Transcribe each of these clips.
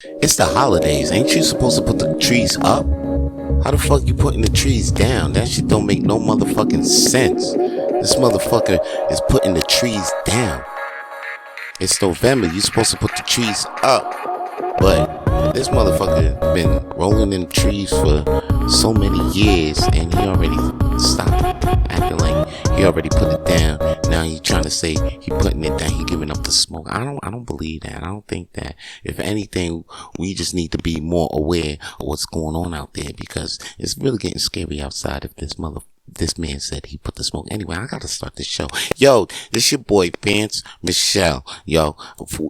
It's the holidays. Ain't you supposed to put the trees up? How the fuck you putting the trees down? That shit don't make no motherfucking sense. This motherfucker is putting the trees down. It's November. You supposed to put the trees up. But this motherfucker been rolling in trees for so many years, and he already stopped acting like he already put it down. Now he trying to say he putting it down, he giving up the smoke. I don't believe that. I don't think that. If anything, we just need to be more aware of what's going on out there, because it's really getting scary outside if this man said he put the smoke. Anyway, I gotta start this show. Yo, this your boy Vance Michelle. Yo,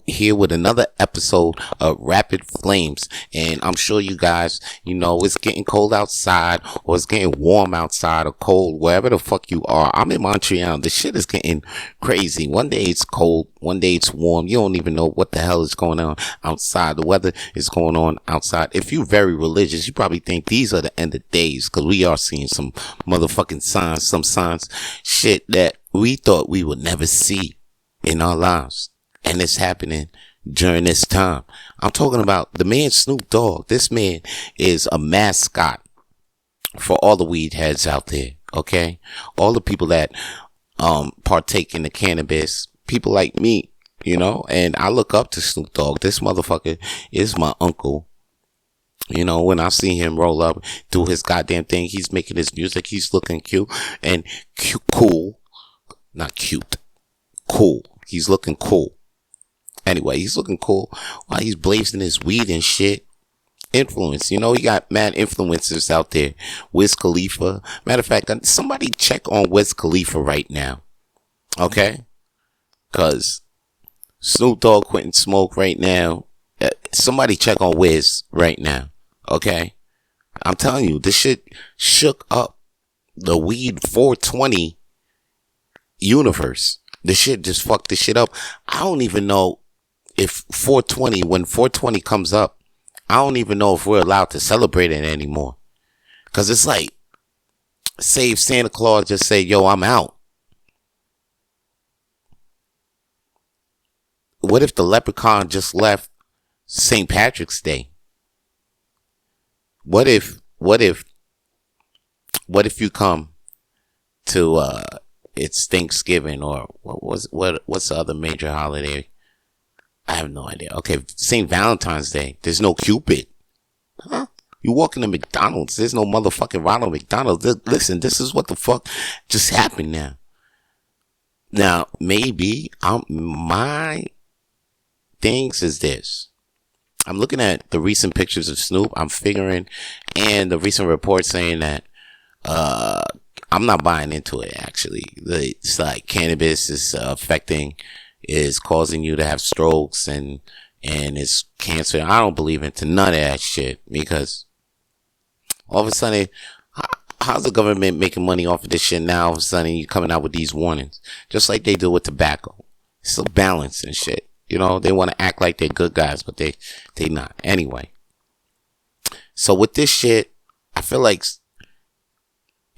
here with another episode of Rapid Flames. And I'm sure you guys, it's getting cold outside, or it's getting warm outside, or cold, wherever the fuck you are. I'm in Montreal. The shit is getting crazy. One day it's cold, one day it's warm. You don't even know what the hell is going on outside. The weather is going on outside. If you're very religious, you probably think these are the end of days, because we are seeing some motherfucking signs, some signs, shit that we thought we would never see in our lives. And it's happening during this time. I'm talking about the man Snoop Dogg. This man is a mascot for all the weed heads out there, okay? All the people that partake in the cannabis, people like me, and I look up to Snoop Dogg. This motherfucker is my uncle. When I see him roll up, do his goddamn thing, he's making his music, he's looking cute and cool. Not cute. Cool. He's looking cool. Anyway, he's looking cool while he's blazing his weed and shit. Influence. You got mad influencers out there. Wiz Khalifa. Matter of fact, somebody check on Wiz Khalifa right now. Okay? Because Snoop Dogg quitting smoke right now. Somebody check on Wiz right now. Okay? I'm telling you, this shit shook up the weed 420 universe. This shit just fucked this shit up. I don't even know if when 420 comes up, I don't even know if we're allowed to celebrate it anymore. Cause it's like, say if Santa Claus just say, yo, I'm out. What if the leprechaun just left St. Patrick's Day? What if you come to it's Thanksgiving, or what's the other major holiday? I have no idea. Okay, St. Valentine's Day. There's no Cupid. Huh? You walk into McDonald's, there's no motherfucking Ronald McDonald. Listen, this is what the fuck just happened now. Now, maybe my things is this. I'm looking at the recent pictures of Snoop. I'm figuring, and the recent report saying that I'm not buying into it. Actually, it's like cannabis is causing you to have strokes and it's cancer. I don't believe into none of that shit, because all of a sudden, how's the government making money off of this shit now? All of a sudden, you're coming out with these warnings, just like they do with tobacco. It's a balance and shit. They want to act like they're good guys, but they not. Anyway. So with this shit, I feel like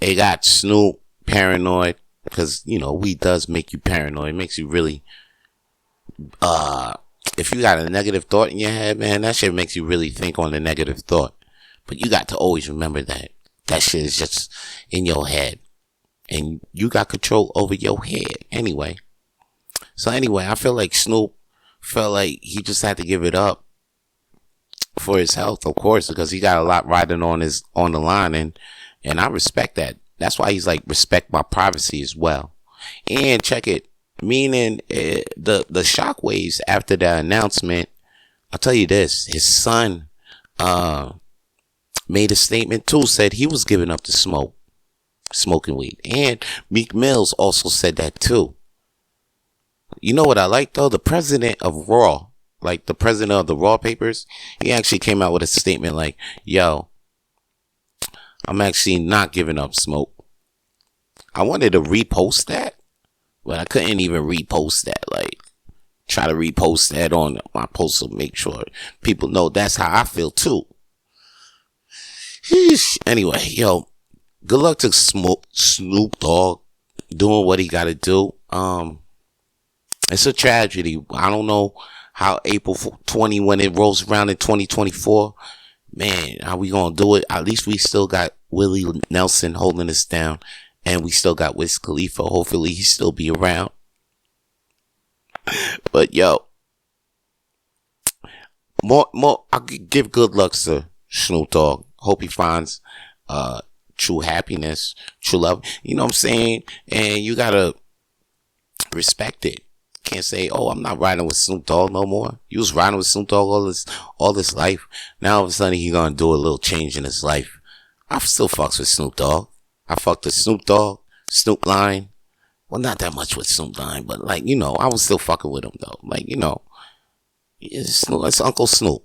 it got Snoop paranoid, because, weed does make you paranoid. It makes you really, if you got a negative thought in your head, man, that shit makes you really think on the negative thought. But you got to always remember that shit is just in your head, and you got control over your head. Anyway. So anyway, I feel like Snoop felt like he just had to give it up for his health, of course, because he got a lot riding on the line, and I respect that. That's why he's like, respect my privacy as well. And check it, meaning the shockwaves after the announcement. I'll tell you this: his son made a statement too, said he was giving up the smoking weed, and Meek Mills also said that too. You know what I like though? The president of Raw, like the president of the Raw papers, he actually came out with a statement like, yo, I'm actually not giving up smoke. I wanted to repost that, but I couldn't even repost that. Like, try to repost that on my post to make sure people know that's how I feel too. Anyway, yo, good luck to Snoop Dogg doing what he got to do. It's a tragedy. I don't know how April 20, when it rolls around in 2024, man, how we gonna do it? At least we still got Willie Nelson holding us down, and we still got Wiz Khalifa. Hopefully he still be around. But yo, more, I give good luck to Snoop Dogg. Hope he finds true happiness, true love. You know what I'm saying? And you gotta respect it. Can't say, oh, I'm not riding with Snoop Dogg no more. You was riding with Snoop Dogg all this life. Now all of a sudden he gonna do a little change in his life. I still fucks with Snoop Dogg. I fucked with Snoop Dogg, Snoop Lion. Well, not that much with Snoop Lion, but like, you know, I was still fucking with him though. Like, you know, it's Uncle Snoop.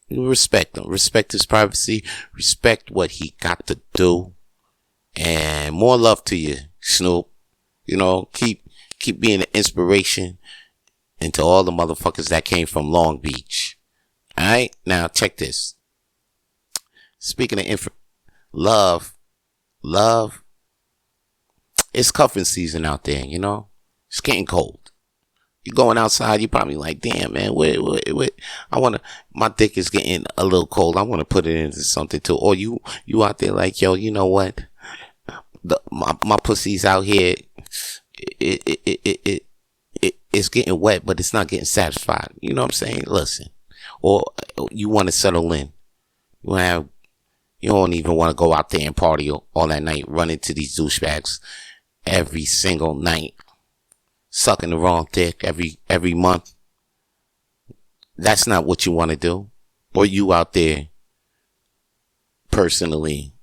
You respect him. Respect his privacy. Respect what he got to do. And more love to you, Snoop. You know, keep being an inspiration into all the motherfuckers that came from Long Beach. Alright? Now, check this. Speaking of love, it's cuffing season out there, you know? It's getting cold. You're going outside, you're probably like, damn, man, wait. My dick is getting a little cold. I want to put it into something too. Or you out there like, yo, you know what? My pussy's out here. It's getting wet, but it's not getting satisfied. You know what I'm saying? Listen. Or you want to settle in. You don't even want to go out there and party all that night, run into these douchebags every single night, sucking the wrong dick every month. That's not what you want to do. Or you out there personally,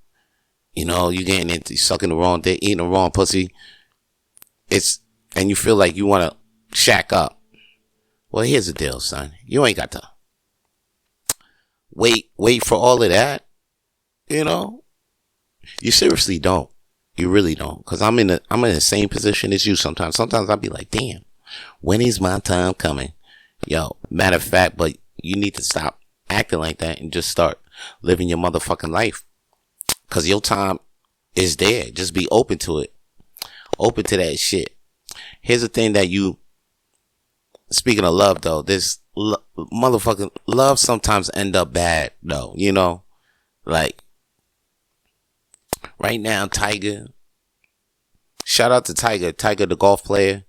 you know, you getting into sucking the wrong dick, eating the wrong pussy. And you feel like you want to shack up. Well, here's the deal, son. You ain't got to wait for all of that. You know, you seriously don't. You really don't. Cause I'm in the same position as you sometimes. Sometimes I'll be like, damn, when is my time coming? Yo, matter of fact, but you need to stop acting like that and just start living your motherfucking life. Cause your time is there. Just be open to it. Open to that shit. Here's the thing that speaking of love though, this motherfucking love sometimes end up bad though, you know? Like, right now, Tiger, shout out to Tiger the golf player.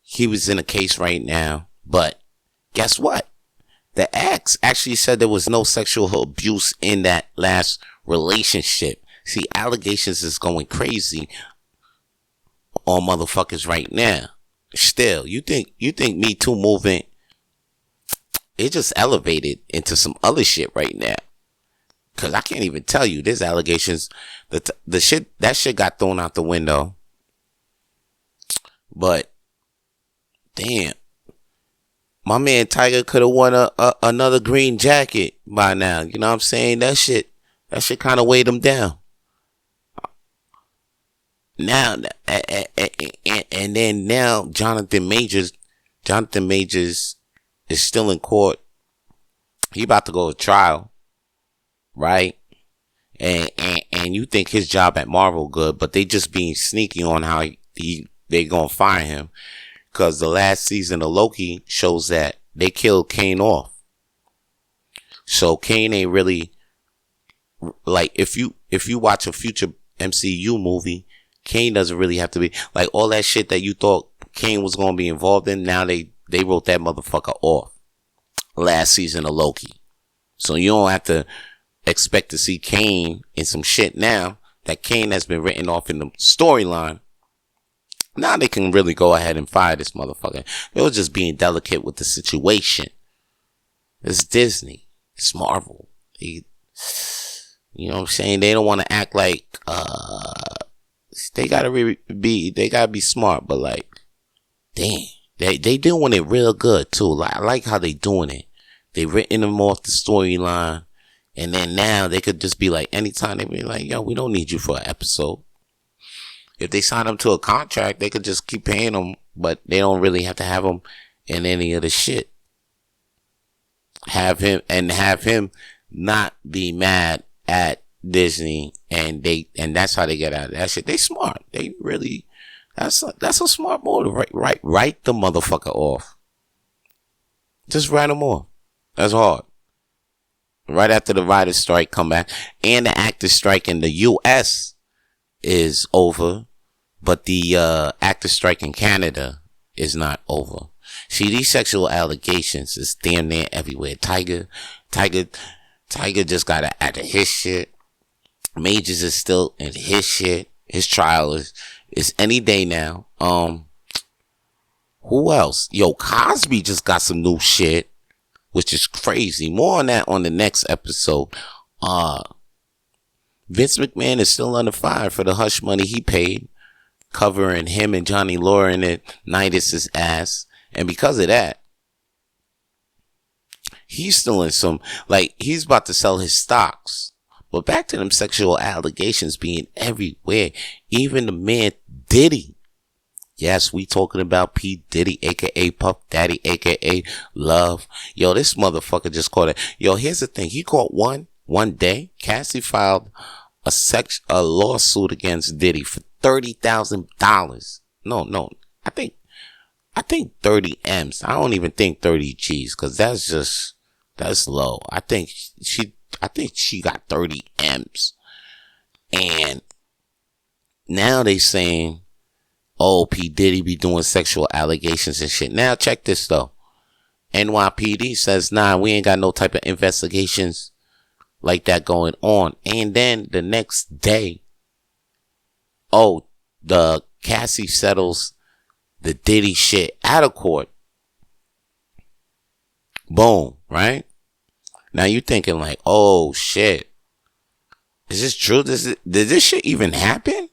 He was in a case right now, but guess what? The ex actually said there was no sexual abuse in that last relationship. See, allegations is going crazy on motherfuckers right now. Still, you think Me Too movement, it just elevated into some other shit right now. Cause I can't even tell you, there's allegations, that shit got thrown out the window. But damn, my man Tiger could have won another green jacket by now. You know what I'm saying? That shit kind of weighed him down. Now, and then now Jonathan Majors is still in court. He about to go to trial, right? And you think his job at Marvel good, but they just being sneaky on how they gonna fire him, because the last season of Loki shows that they killed Kane off. So Kane ain't really, like, if you watch a future MCU movie, Kane doesn't really have to be, like, all that shit that you thought Kane was going to be involved in. Now they wrote that motherfucker off last season of Loki. So you don't have to expect to see Kane in some shit now that Kane has been written off in the storyline. Now they can really go ahead and fire this motherfucker. They were just being delicate with the situation. It's Disney. It's Marvel. You know what I'm saying? They don't want to act like, they gotta be smart, but like, damn, they doing it real good too. Like, I like how they doing it. They written them off the storyline, and then now they could just be like, anytime they be like, yo, we don't need you for an episode. If they sign them to a contract, they could just keep paying them, but they don't really have to have them in any of the shit. Have him not be mad at Disney, and that's how they get out of that shit. They smart. They really, that's a smart move. Write the motherfucker off. Just write them off. That's hard. Right after the writer's strike come back, and the actors strike in the U.S. is over, but the actors strike in Canada is not over. See, these sexual allegations is damn near everywhere. Tiger just got out of his shit. Majors is still in his shit. His trial is any day now. Who else? Yo, Cosby just got some new shit, which is crazy. More on that on the next episode. Vince McMahon is still under fire for the hush money he paid, covering him and Johnny Laurinaitis' ass. And because of that, he's still in some, like, he's about to sell his stocks. But back to them sexual allegations being everywhere. Even the man Diddy. Yes, we talking about P. Diddy, a.k.a. Puff Daddy, a.k.a. Love. Yo, this motherfucker just caught it. Yo, here's the thing. He caught one day. Cassie filed a lawsuit against Diddy for $30,000. No. I think 30 M's. I don't even think 30 G's, because that's low. I think she got 30 M's. And now they saying, oh, P. Diddy be doing sexual allegations and shit. Now check this though. NYPD says, nah, we ain't got no type of investigations like that going on. And then the next day, the Cassie settles the Diddy shit out of court. Boom, right? Now you thinking like, oh shit, is this true? Did this shit even happen?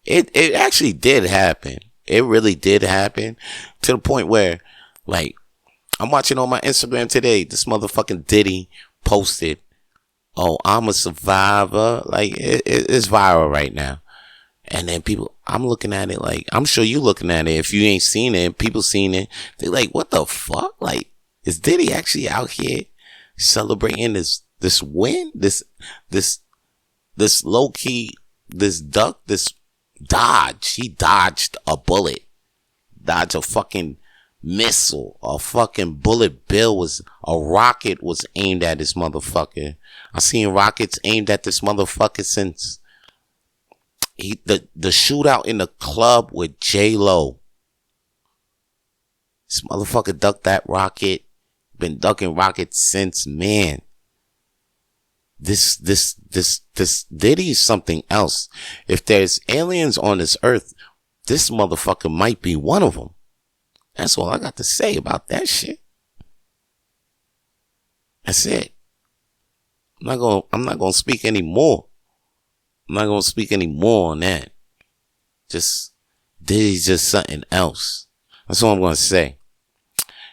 It actually did happen. It really did happen, to the point where, like, I'm watching on my Instagram today, this motherfucking Diddy posted, oh, I'm a survivor. Like, it's viral right now. And then I'm looking at it like, I'm sure you looking at it. If you ain't seen it, people seen it. They like, what the fuck? Like, is Diddy actually out here celebrating this win? This low key, this duck, this dodge. He dodged a bullet. Dodged a fucking missile. A fucking bullet bill a rocket was aimed at this motherfucker. I seen rockets aimed at this motherfucker since the shootout in the club with J-Lo. This motherfucker ducked that rocket. Been ducking rockets since, man. This Diddy is something else. If there's aliens on this earth, this motherfucker might be one of them. That's all I got to say about that shit. That's it. I'm not gonna speak anymore. I'm not gonna speak any more on that. Diddy's just something else. That's all I'm gonna say.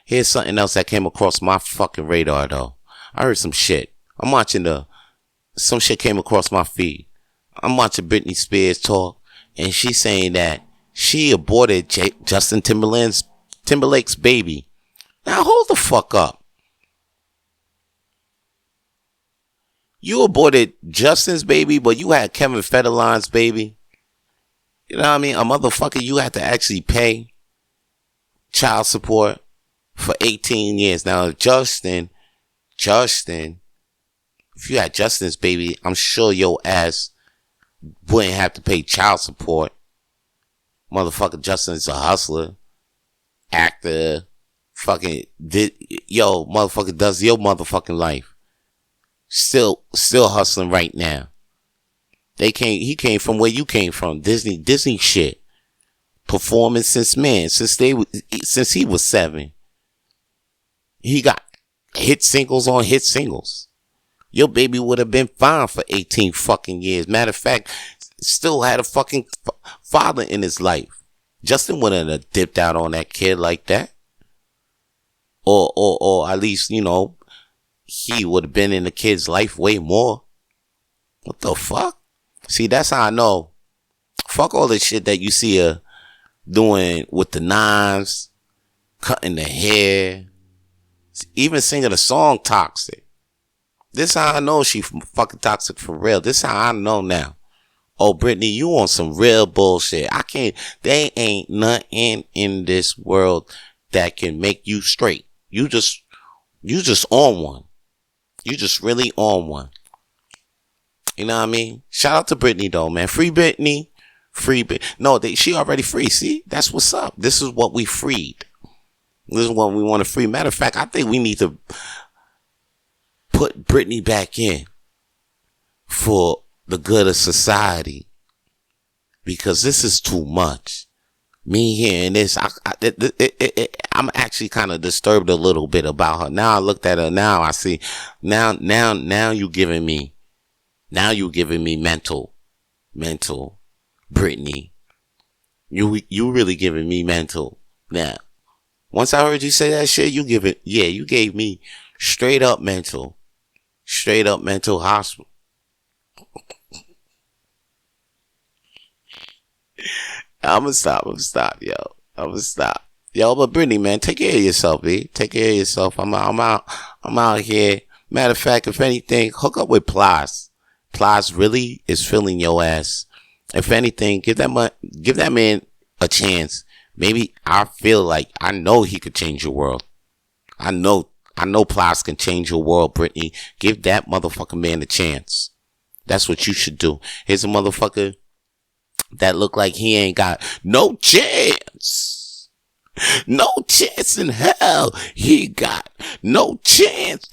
Here's something else that came across my fucking radar though. I heard some shit. I'm watching some shit came across my feed. I'm watching Britney Spears talk, and she's saying that she aborted Justin Timberlake's baby. Now hold the fuck up. You aborted Justin's baby, but you had Kevin Federline's baby. You know what I mean? A motherfucker you had to actually pay child support for 18 years. Now, Justin, if you had Justin's baby, I'm sure your ass wouldn't have to pay child support. Motherfucker, Justin's a hustler, actor, motherfucker does your motherfucking life. Still hustling right now. He came from where you came from, Disney shit. Performing since he was 7. He got hit singles on hit singles. Your baby would have been fine for 18 fucking years. Matter of fact, still had a fucking father in his life. Justin wouldn't have dipped out on that kid like that. Or at least, he would have been in the kid's life way more. What the fuck? See, that's how I know. Fuck all the shit that you see her doing with the knives, cutting the hair, even singing a song toxic. This how I know she fucking toxic for real. This how I know now. Oh, Britney, you on some real bullshit. There ain't nothing in this world that can make you straight. you just on one. You just really on one. You know what I mean? Shout out to Britney though, man. Free Britney. No, she already free. See? That's what's up. This is what we freed. This is what we want to free. Matter of fact, I think we need to put Britney back in for the good of society. Because this is too much. Me hearing this, I'm actually kind of disturbed a little bit about her. Now I looked at her. Now I see. Now you giving me mental, Britney. You really giving me mental. Now, once I heard you say that shit, you gave me straight up mental hospital. I'm gonna stop, yo. Yo, but Britney, man, take care of yourself, B. Take care of yourself. I'm out here. Matter of fact, if anything, hook up with Plies. Plies really is feeling your ass. If anything, give that man a chance. Maybe I feel like I know he could change your world. I know Plies can change your world, Britney. Give that motherfucking man a chance. That's what you should do. Here's a motherfucker that look like he ain't got no chance. No chance in hell. He got no chance.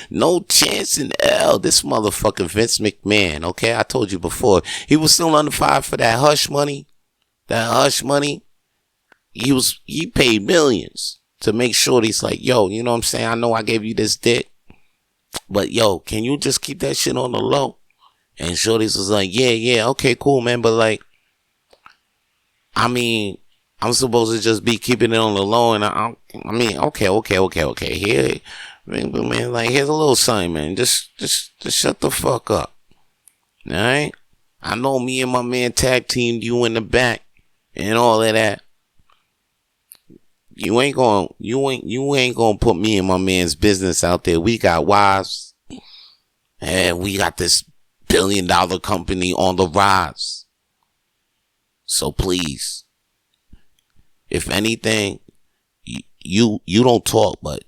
No chance in hell. This motherfucking Vince McMahon, okay? I told you before. He was still under fire for that hush money. He paid millions to make sure he's like, yo, you know what I'm saying? I know I gave you this dick. But yo, can you just keep that shit on the low? And Shorty's was like, yeah, okay, cool, man. But like, I mean, I'm supposed to just be keeping it on the low. And I mean, okay. Here, man, like, here's a little something, man. Just shut the fuck up. All right? I know me and my man tag teamed you in the back and all of that. You ain't gonna put me and my man's business out there. We got wives. And we got this $1 billion company on the rise. So please, if anything, you don't talk, but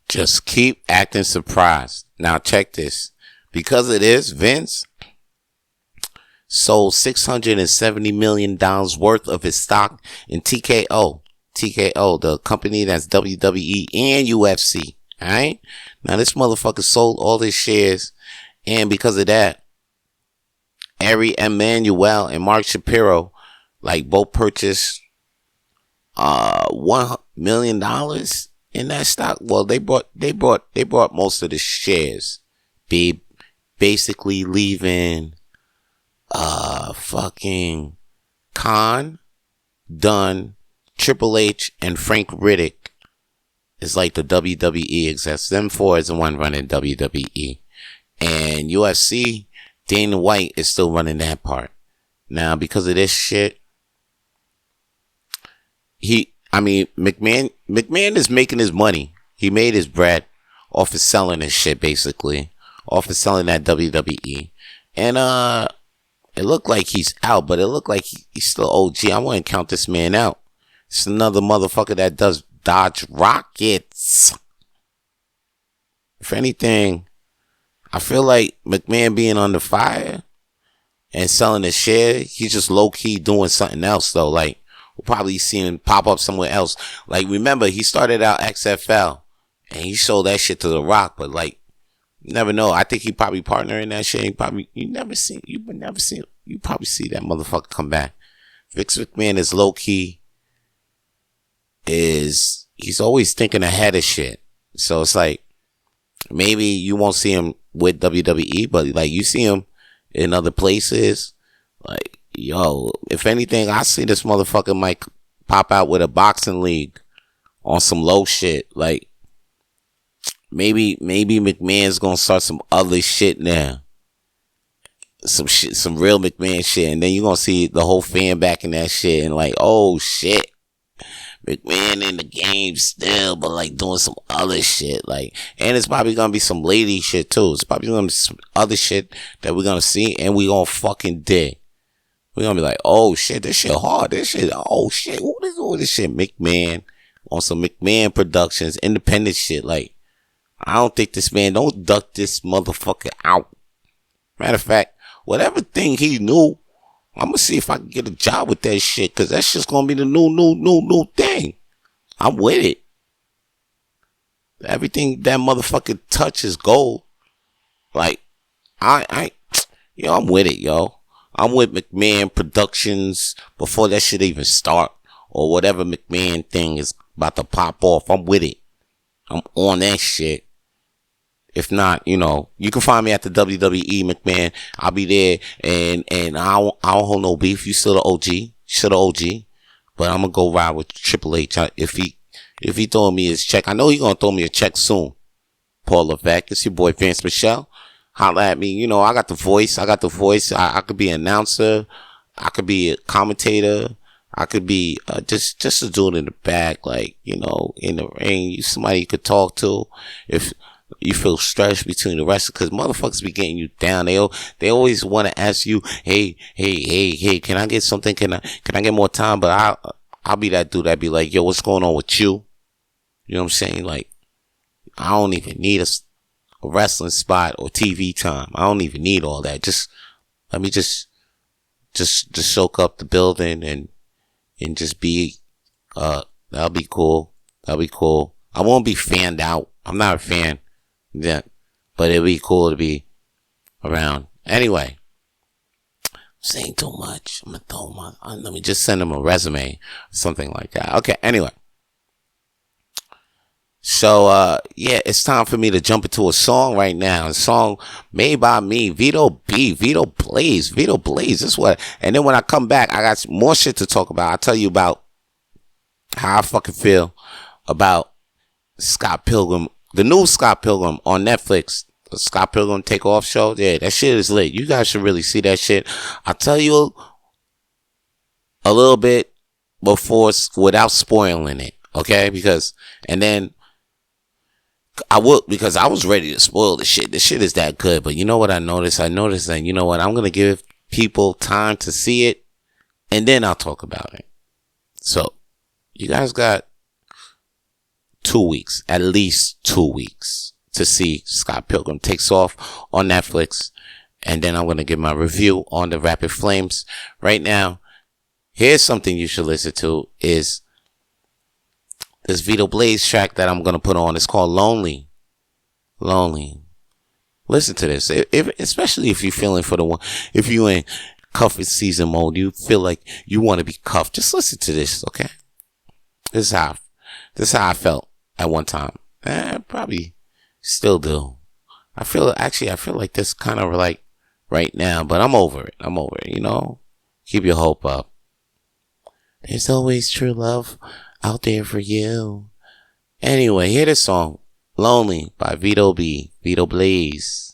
just keep acting surprised. Now check this. Because of this, Vince sold $670 million worth of his stock in TKO. TKO, the company that's WWE and UFC. Alright? Now this motherfucker sold all his shares. And because of that, Ari Emanuel and Mark Shapiro, like, both purchased $1 million in that stock. Well, they bought most of the shares, basically leaving fucking Khan, Dunn, Triple H, and Frank Riddick is like the WWE execs. Them four is the one running WWE. And UFC, Dana White is still running that part. Now, because of this shit, McMahon is making his money. He made his bread off of selling his shit, basically. Off of selling that WWE. And, it looked like he's out, but it looked like he's still OG. I wouldn't count this man out. It's another motherfucker that does Dodge Rockets. If anything, I feel like McMahon being under fire and selling his share, he's just low-key doing something else, though. Like, we'll probably see him pop up somewhere else. Like, remember, he started out XFL, and he sold that shit to The Rock, but, like, you never know. I think he probably partner in that shit. You probably see that motherfucker come back. Vince McMahon is low-key, he's always thinking ahead of shit. So it's like, maybe you won't see him with WWE, but like you see him in other places. Like, yo, if anything, I see this motherfucker might pop out with a boxing league on some low shit. Like, maybe McMahon's gonna start some other shit now. Some real McMahon shit, and then you're gonna see the whole fan back in that shit and like, oh shit. McMahon in the game still, but like doing some other shit. Like, and it's probably gonna be some lady shit too. It's probably gonna be some other shit that we're gonna see and we gonna fucking dig. We're gonna be like, oh shit, this shit hard. This shit, oh shit, who is all this shit? McMahon on some McMahon Productions, independent shit. Like, I don't think this man, don't duck this motherfucker out. Matter of fact, whatever thing he knew, I'm gonna see if I can get a job with that shit, cause that's just gonna be the new thing. I'm with it. Everything that motherfucker touches gold. Like, I'm with it, yo. I'm with McMahon Productions before that shit even start, or whatever McMahon thing is about to pop off. I'm with it. I'm on that shit. If not, you can find me at the WWE, McMahon. I'll be there, and I don't hold no beef. You still the OG, still the OG. But I'm gonna go ride with Triple H if he throwing me his check. I know he gonna throw me a check soon. Paul Levesque, it's your boy Vance Michelle. Holla at me. I got the voice. I could be an announcer. I could be a commentator. I could be just a dude in the back, like, in the ring. Somebody you could talk to if you feel stressed between the wrestlers, because motherfuckers be getting you down. They always want to ask you, hey, can I get something? Can I get more time? But I'll be that dude that be like, yo, what's going on with you? You know what I'm saying? Like, I don't even need a wrestling spot or TV time. I don't even need all that. Just let me just soak up the building and just be, that'll be cool. That'll be cool. I won't be fanned out. I'm not a fan. Yeah, but it'd be cool to be around. Anyway, I'm saying too much. I'm gonna throw let me just send him a resume, something like that. Okay, anyway. So, it's time for me to jump into a song right now. A song made by me, Vito Blaze. This is what, and then when I come back, I got more shit to talk about. I'll tell you about how I fucking feel about Scott Pilgrim. The new Scott Pilgrim on Netflix, the Scott Pilgrim Takeoff show. Yeah, that shit is lit. You guys should really see that shit. I'll tell you a little bit before, without spoiling it, okay? Because I was ready to spoil the shit. The shit is that good. But you know what I noticed? I noticed that, you know what? I'm going to give people time to see it, and then I'll talk about it. So, you guys got 2 weeks, at least 2 weeks, to see Scott Pilgrim Takes Off on Netflix. And then I'm going to give my review on the Rapid Flames. Right now, here's something you should listen to, is this Vito Blaze track that I'm going to put on. It's called Lonely. Listen to this. Especially if you're feeling for the one, if you in cuffing season mode, you feel like you want to be cuffed, just listen to this, okay? This is how I felt at one time. Probably still do. I feel like this kind of like right now, but I'm over it. Keep your hope up. There's always true love out there for you. Anyway, hear this song, Lonely by Vito Blaze.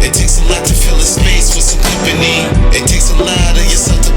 It takes a lot to fill a space with some company. It takes a lot of yourself to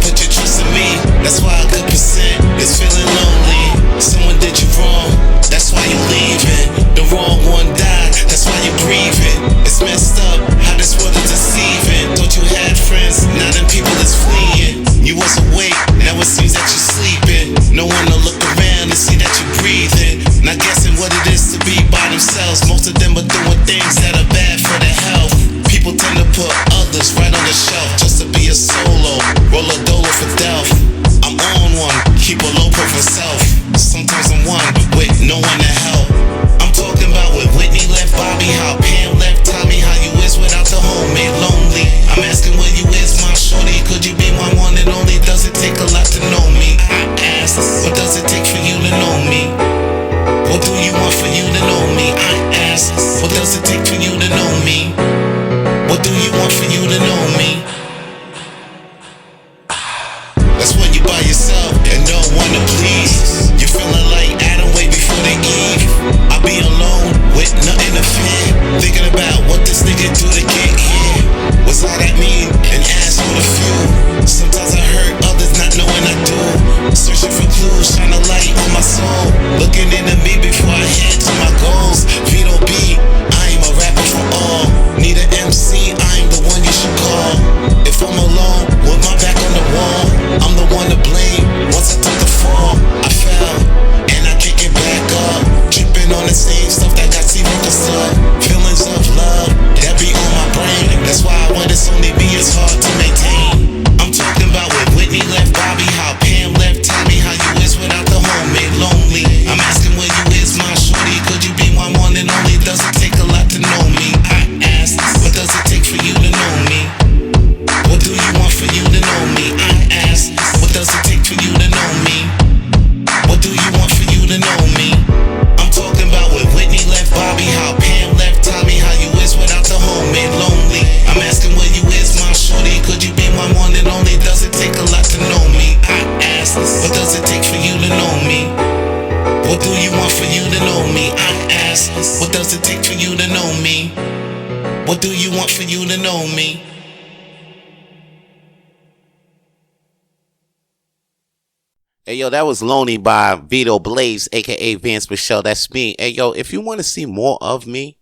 want for you to know me. Hey, yo, that was Lonely by Vito Blaze, a.k.a. Vance Michelle. That's me. Hey, yo, if you want to see more of me,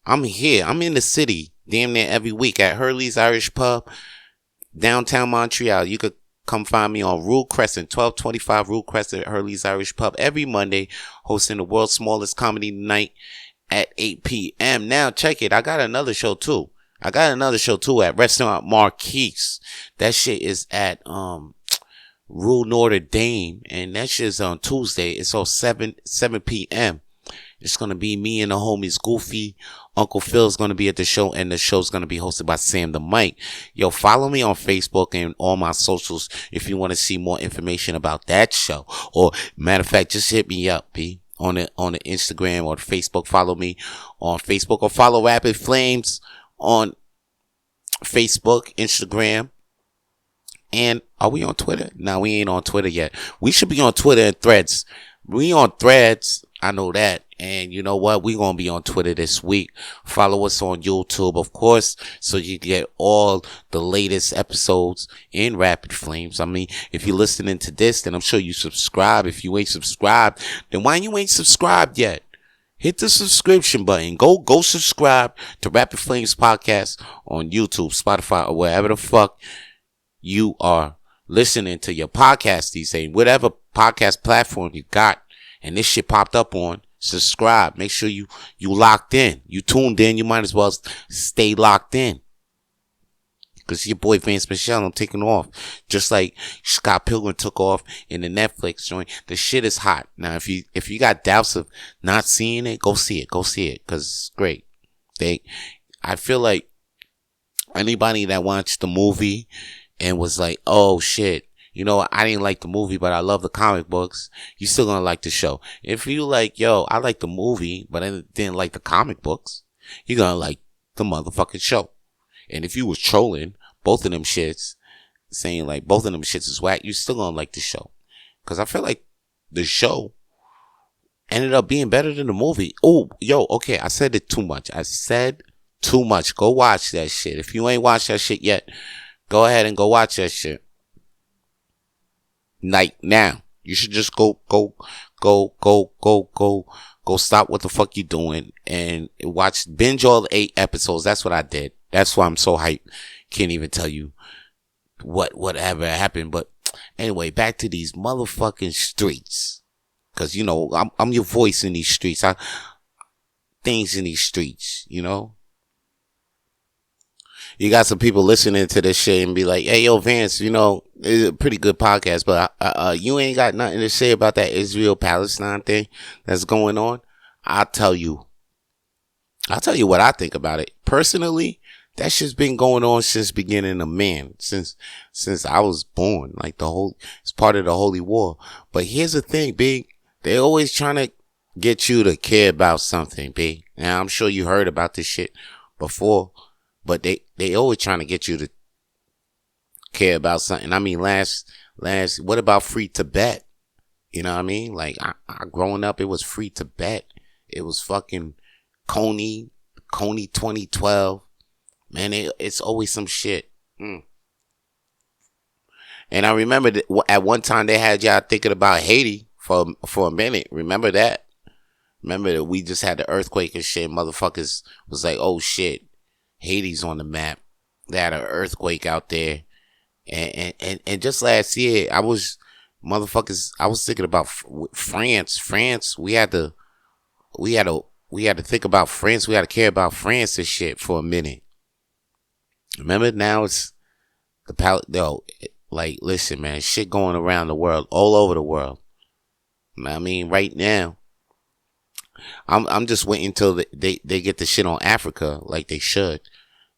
I'm here. I'm in the city damn near every week at Hurley's Irish Pub, downtown Montreal. You could come find me on Rue Crescent, 1225 Rue Crescent at Hurley's Irish Pub every Monday, hosting the world's smallest comedy night at 8 p.m. Now, check it. I got another show, too. At Restaurant Marquise. That shit is at, Rue Notre Dame, and that shit's on Tuesday. It's on 7 p.m. It's gonna be me and the homies Goofy. Uncle Phil's gonna be at the show, and the show's gonna be hosted by Sam the Mike. Yo, follow me on Facebook and all my socials if you want to see more information about that show. Or matter of fact, just hit me up, B, on the Instagram or Facebook. Follow me on Facebook or follow Rapid Flames on Facebook, Instagram. And are we on Twitter? No, we ain't on Twitter yet. We should be on Twitter and Threads. We on Threads. I know that. And you know what? We gonna be on Twitter this week. Follow us on YouTube, of course, so you get all the latest episodes in Rapid Flames. I mean, if you're listening to this, then I'm sure you subscribe. If you ain't subscribed, then why you ain't subscribed yet? Hit the subscription button. Go subscribe to Rapid Flames Podcast on YouTube, Spotify, or wherever the fuck you are listening to your podcast these days. Whatever podcast platform you got and this shit popped up on, subscribe. Make sure you locked in. You tuned in. You might as well stay locked in. Because your boy Vance Michelle, I'm taking off. Just like Scott Pilgrim took off in the Netflix joint. The shit is hot. Now, if you got doubts of not seeing it, go see it. Go see it. Because it's great. I feel like anybody that watched the movie and was like, oh shit, you know, I didn't like the movie, but I love the comic books, you still gonna like the show. If you like, yo, I like the movie, but I didn't like the comic books, you're gonna like the motherfucking show. And if you was trolling both of them shits, saying like both of them shits is whack, you still gonna like the show. Cause I feel like the show ended up being better than the movie. Oh, yo, okay, I said it too much. Go watch that shit. If you ain't watched that shit yet, go ahead and go watch that shit. Like now. You should just go stop what the fuck you doing and binge all 8 episodes. That's what I did. That's why I'm so hyped. Can't even tell you whatever happened. But anyway, back to these motherfucking streets. Cause you know, I'm your voice in these streets. Things in these streets, you know. You got some people listening to this shit and be like, hey, yo, Vance, you know, it's a pretty good podcast, but you ain't got nothing to say about that Israel-Palestine thing that's going on. I'll tell you what I think about it. Personally, that shit's been going on since beginning of man, since I was born, like it's part of the Holy War. But here's the thing, Big, they always trying to get you to care about something, Big. Now, I'm sure you heard about this shit before. But they always trying to get you to care about something. I mean, what about free Tibet? You know what I mean? Like, I growing up, it was free Tibet. It was fucking Coney 2012. Man, it's always some shit. And I remember that at one time they had y'all thinking about Haiti for a minute. Remember that? Remember that we just had the earthquake and shit. Motherfuckers was like, oh shit. Haiti's on the map. They had an earthquake out there. And just last year, I was thinking about France. France, we had to think about France. We had to care about France and shit for a minute. Remember, now it's like, listen, man, shit going around the world, all over the world. I mean, right now, I'm just waiting until they get the shit on Africa like they should.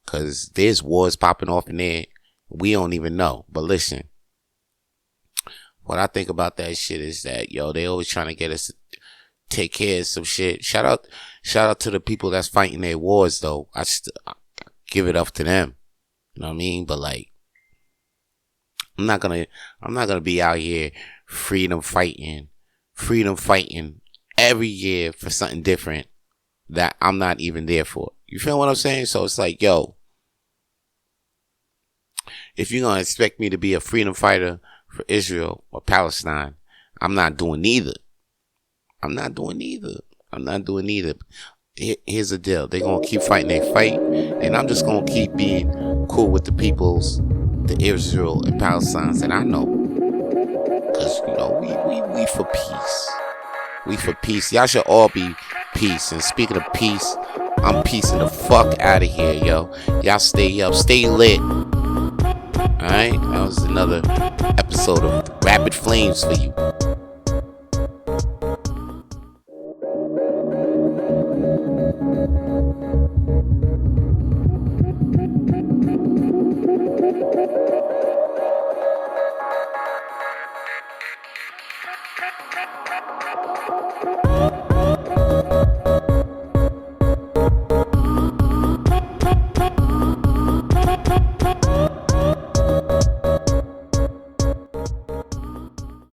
Cause there's wars popping off in there. We don't even know. But listen, what I think about that shit is that, yo, they always trying to get us to take care of some shit. Shout out to the people that's fighting their wars though. I give it up to them. You know what I mean? But like, I'm not gonna be out here freedom fighting every year for something different that I'm not even there for. You feel what I'm saying? So it's like, yo, if you're going to expect me to be a freedom fighter for Israel or Palestine, I'm not doing neither. I'm not doing neither. Here's the deal. They're going to keep fighting their fight, and I'm just going to keep being cool with the peoples, the Israel and Palestinians that I know. Because, you know, we for peace. We for peace. Y'all should all be peace. And speaking of peace, I'm peacing the fuck out of here, yo. Y'all stay up. Stay lit. Alright? That was another episode of Rapid Flames for you.